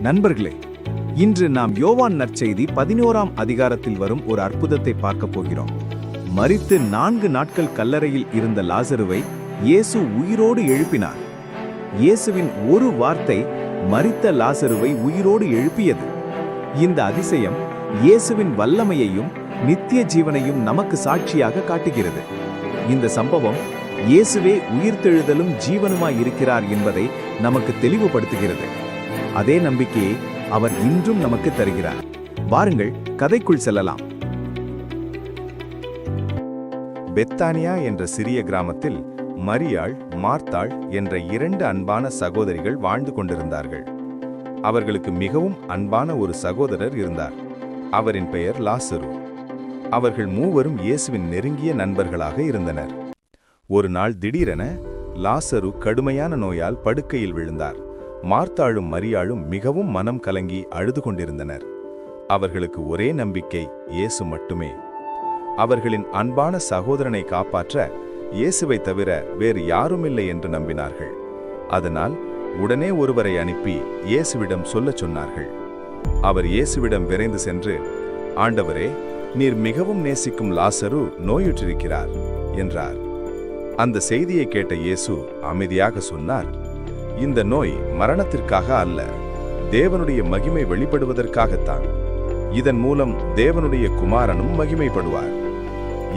நண்பர்களே, இன்று நாம் யோவான் நற்செய்தி 11ஆம் அதிகாரத்தில் வரும் ஒரு அற்புதத்தை பார்க்க போகிறோம். மரித்து 4 நாட்கள் கல்லறையில் இருந்த லாசருவை இயேசு உயிரோடு எழுப்பினார். இயேசுவின் ஒரு வார்த்தை மரித்த லாசருவை உயிரோடு எழுப்பியது. இந்த அதிசயம் இயேசுவின் வல்லமையையும் நித்திய ஜீவனையும் நமக்கு சாட்சியாக காட்டுகிறது. இந்த சம்பவம் இயேசுவே உயிர்த்தெழுதலும் ஜீவனுமாய் இருக்கிறார் என்பதை நமக்கு தெளிவுபடுத்துகிறது. அதே நம்பிக்கையை அவர் இன்றும் நமக்கு தருகிறார். வாருங்கள், கதைக்குள் செல்லலாம். பெத்தானியா என்ற சிறிய கிராமத்தில் மரியாள், மார்த்தாள் என்ற 2 அன்பான சகோதரிகள் வாழ்ந்து கொண்டிருந்தார்கள். அவர்களுக்கு மிகவும் அன்பான ஒரு சகோதரர் இருந்தார். அவரின் பெயர் லாசரு. அவர்கள் மூவரும் இயேசுவின் நெருங்கிய நண்பர்களாக இருந்தனர். ஒரு நாள் திடீரென லாசரு கடுமையான நோயால் படுக்கையில் விழுந்தார். மார்த்தாளும் மரியாளும் மிகவும் மனம் கலங்கி அழுது கொண்டிருந்தனர். அவர்களுக்கு ஒரே நம்பிக்கை இயேசு மட்டுமே. அவர்களின் அன்பான சகோதரனை காப்பாற்ற இயேசுவை தவிர வேறு யாருமில்லை என்று நம்பினார்கள். அதனால் உடனே ஒருவரை அனுப்பி இயேசுவிடம் சொல்லச் சொன்னார்கள். அவர் இயேசுவிடம் விரைந்து சென்று, ஆண்டவரே, நீர் மிகவும் நேசிக்கும் லாசரு நோயுற்றிருக்கிறார் என்றார். அந்த செய்தியை கேட்ட இயேசு அமைதியாக சொன்னார், இந்த நோய் மரணத்திற்காக அல்ல, தேவனுடைய மகிமை வெளிப்படுவதற்காகத்தான். இதன் மூலம் தேவனுடைய குமாரனும் மகிமைப்படுவார்.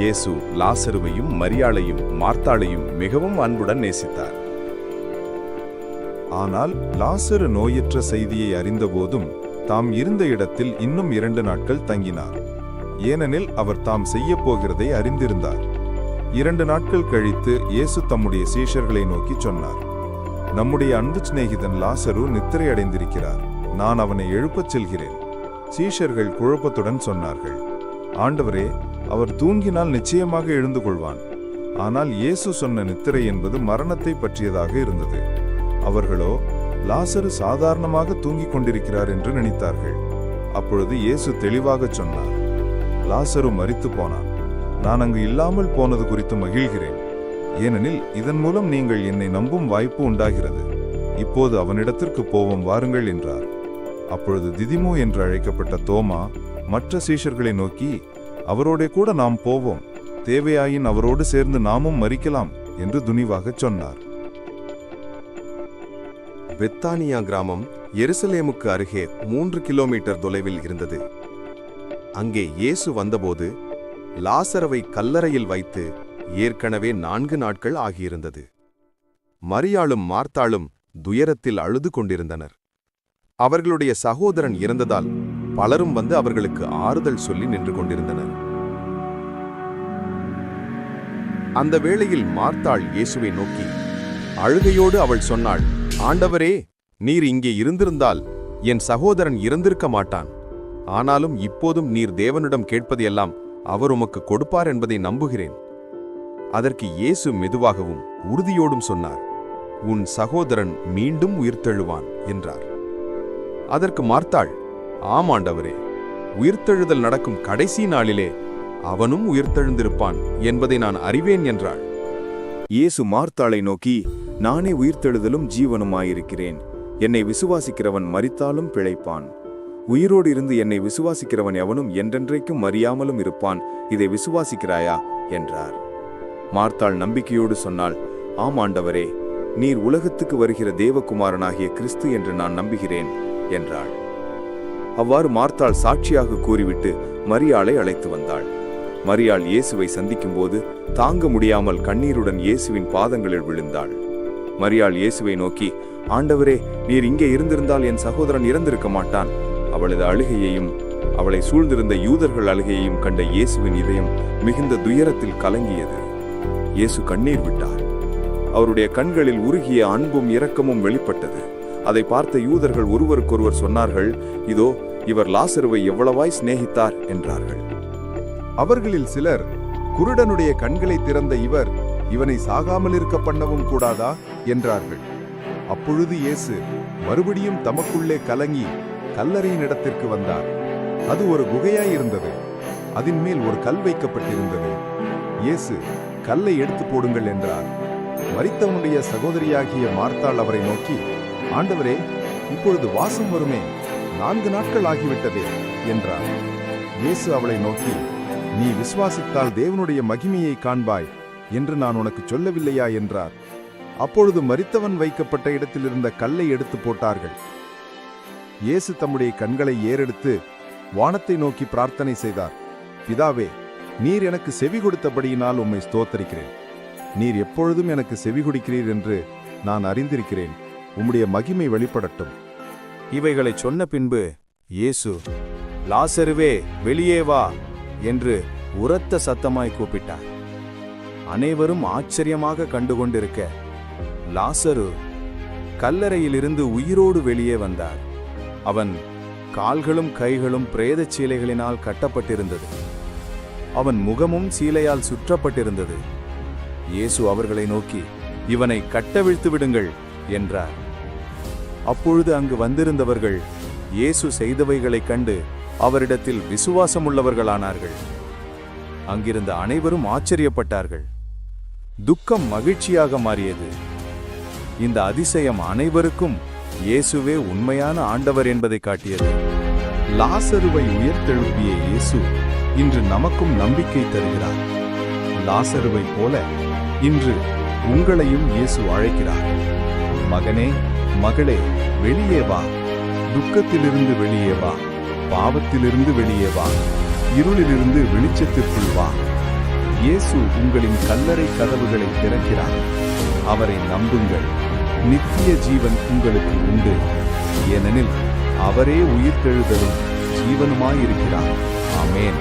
இயேசு லாசருவையும் மரியாளையும் மார்த்தாளையும் மிகவும் அன்புடன் நேசித்தார். ஆனால் லாசரு நோயற்ற செய்தியை அறிந்தபோதும் தாம் இருந்த இடத்தில் இன்னும் 2 நாட்கள் தங்கினார். ஏனெனில் அவர் தாம் செய்யப் போகிறதை அறிந்திருந்தார். 2 நாட்கள் கழித்து இயேசு தம்முடைய சீஷர்களை நோக்கி சொன்னார், நம்முடைய அன்பு சிநேகிதன் லாசரு நித்திரை அடைந்திருக்கிறார், நான் அவனை எழுப்பச் செல்கிறேன். சீஷர்கள் குழப்பத்துடன் சொன்னார்கள், ஆண்டவரே, அவர் தூங்கினால் நிச்சயமாக எழுந்து கொள்வான். ஆனால் இயேசு சொன்ன நித்திரை என்பது மரணத்தை பற்றியதாக இருந்தது. அவர்களோ லாசரு சாதாரணமாக தூங்கிக் கொண்டிருக்கிறார் என்று நினைத்தார்கள். அப்பொழுது இயேசு தெளிவாக சொன்னார், லாசரு மரித்து போனான். நான் அங்கு இல்லாமல் போனது குறித்து மகிழ்கிறேன். ஏனெனில் இதன் மூலம் நீங்கள் என்னை நம்பும் வாய்ப்பு உண்டாகிறது. இப்போது அவனிடத்திற்கு போவோம், வாருங்கள் என்றார். அப்பொழுது திதிமு என்று அழைக்கப்பட்ட தோமா மற்ற சீஷர்களை நோக்கி, அவரோட கூட நாம் போவோம், தேவையாயின் அவரோடு சேர்ந்து நாமும் மரிக்கலாம் என்று துணிவாகச் சொன்னார். பெத்தானியா கிராமம் எருசலேமுக்கு அருகே 3 கிலோமீட்டர் தொலைவில் இருந்தது. அங்கே இயேசு வந்தபோது லாசரவை கல்லறையில் வைத்து ஏற்கனவே 4 நாட்கள் ஆகியிருந்தது. மரியாளும் மார்த்தாளும் துயரத்தில் அழுது கொண்டிருந்தனர். அவர்களுடைய சகோதரன் இறந்ததால் பலரும் வந்து அவர்களுக்கு ஆறுதல் சொல்லி நின்று கொண்டிருந்தனர். அந்த வேளையில் மார்த்தாள் இயேசுவை நோக்கி அழுகையோடு அவள் சொன்னாள், ஆண்டவரே, நீர் இங்கே இருந்திருந்தால் என் சகோதரன் இறந்திருக்க மாட்டான். ஆனாலும் இப்போதும் நீர் தேவனிடம் கேட்பதையெல்லாம் அவர் உமக்கு கொடுப்பார் என்பதை நம்புகிறேன். அதற்கு இயேசு மெதுவாகவும் உறுதியோடும் சொன்னார், உன் சகோதரன் மீண்டும் உயிர்த்தெழுவான் என்றார். அதற்கு மார்த்தாள், ஆம் ஆண்டவரே, உயிர்த்தெழுதல் நடக்கும் கடைசி நாளிலே அவனும் உயிர்த்தெழுந்திருப்பான் என்பதை நான் அறிவேன் என்றாள். இயேசு மார்த்தாளை நோக்கி, நானே உயிர்த்தெழுதலும் ஜீவனுமாயிருக்கிறேன். என்னை விசுவாசிக்கிறவன் மரித்தாலும் பிழைப்பான். உயிரோடு இருந்து என்னை விசுவாசிக்கிறவன் எவனும் என்றென்றைக்கும் மறியாமலும் இருப்பான். இதை விசுவாசிக்கிறாயா என்றார். மார்த்தாள் நம்பிக்கையோடு சொன்னாள், ஆம் ஆண்டவரே, நீர் உலகத்துக்கு வருகிற தேவகுமாரனாகிய கிறிஸ்து என்று நான் நம்புகிறேன் என்றாள். அவ்வாறு மார்த்தாள் சாட்சியாக கூறிவிட்டு மரியாளை அழைத்து வந்தாள். மரியாள் இயேசுவை சந்திக்கும் போது தாங்க முடியாமல் கண்ணீருடன் இயேசுவின் பாதங்களில் விழுந்தாள். மரியாள் இயேசுவை நோக்கி, ஆண்டவரே, நீர் இங்கே இருந்திருந்தால் என் சகோதரன் இறந்திருக்க மாட்டான். அவளது அழுகையையும் அவளை சூழ்ந்திருந்த யூதர்கள் அழுகையையும் கண்ட இயேசுவின் இதயம் மிகுந்த துயரத்தில் கலங்கியது. இயேசு கண்ணீர் விட்டார். அவருடைய கண்களில் உருகிய அன்பும் இரக்கமும் வெளிப்பட்டது. அதை பார்த்த யூதர்கள் ஒருவருக்கொருவர் சொன்னார்கள், இதோ, இவர் லாசருவை எவ்வளவாய் சிநேகித்தார் என்றார்கள். அவர்களில் சிலர், குருடனுடைய கண்களை திறந்த இவர் இவனை சாகாமல் இருக்க பண்ணவும் கூடாதா என்றார்கள். அப்பொழுது இயேசு மறுபடியும் தமக்குள்ளே கலங்கி கல்லறையின் இடத்திற்கு வந்தார். அது ஒரு குகையாயிருந்தது. அதன் மேல் ஒரு கல் வைக்கப்பட்டிருந்தது. இயேசு, கல்லை எடுத்து போடுங்கள் என்றார். மரித்தவனுடைய சகோதரியாகிய மார்த்தாள் அவரை நோக்கி, ஆண்டவரே, இப்பொழுது வாசம் வருமே, 4 நாட்கள் ஆகிவிட்டதே என்றார். இயேசு அவளை நோக்கி, நீ விசுவாசித்தால் தேவனுடைய மகிமையை காண்பாய் என்று நான் உனக்கு சொல்லவில்லையா என்றார். அப்பொழுது மரித்தவன் வைக்கப்பட்ட இடத்தில் இருந்த கல்லை எடுத்து போட்டார்கள். இயேசு தம்முடைய கண்களை ஏறெடுத்து வானத்தை நோக்கி பிரார்த்தனை செய்தார். பிதாவே, நீர் எனக்கு செவி கொடுத்தபடியினால் உம்மை ஸ்தோத்தரிக்கிறேன். நீர் எப்பொழுதும் எனக்கு செவி கொடுக்கிறீர் என்று நான் அறிந்திருக்கிறேன். உம்முடைய மகிமை வெளிப்படட்டும். இவைகளைச் சொன்ன பின்பு இயேசு, லாசருவே, வெளியே வா என்று உரத்த சத்தமாய் கூப்பிட்டார். அனைவரும் ஆச்சரியமாக கண்டுகொண்டிருக்க, லாசரு கல்லறையிலிருந்து உயிரோடு வெளியே வந்தார். அவன் கால்களும் கைகளும் பிரேதச் சீலைகளினால் கட்டப்பட்டிருந்தது. அவன் முகமும் சீலையால் சுற்றப்பட்டிருந்தது. இயேசு அவர்களை நோக்கி, இவனை கட்டவிழ்த்து விடுங்கள் என்றார். அப்பொழுது அங்கு வந்திருந்தவர்கள் இயேசு செய்தவைகளைக் கண்டு அவரிடத்தில் விசுவாசமுள்ளவர்களானார்கள். அங்கிருந்த அனைவரும் ஆச்சரியப்பட்டார்கள். துக்கம் மகிழ்ச்சியாக மாறியது. இந்த அதிசயம் அனைவருக்கும் இயேசுவே உண்மையான ஆண்டவர் என்பதை காட்டியது. லாசருவை உயிர்த்தெழுப்பிய இயேசு இன்று நமக்கும் நம்பிக்கை தருகிறார். லாசருவை போல இன்று உங்களையும் இயேசு அழைக்கிறார். மகனே, மகளே, வெளியே வா. துக்கத்திலிருந்து வெளியே வா. பாவத்திலிருந்து வெளியே வா. இருளிலிருந்து வெளிச்சத்திற்குள் வா. இயேசு உங்களின் கல்லறை கதவுகளை திறக்கிறார். அவரை நம்புங்கள். நித்திய ஜீவன் உங்களுக்கு உண்டு. ஏனெனில் அவரே உயிர்த்தெழுதலும் ஜீவனுமாயிருக்கிறார். ஆமென்.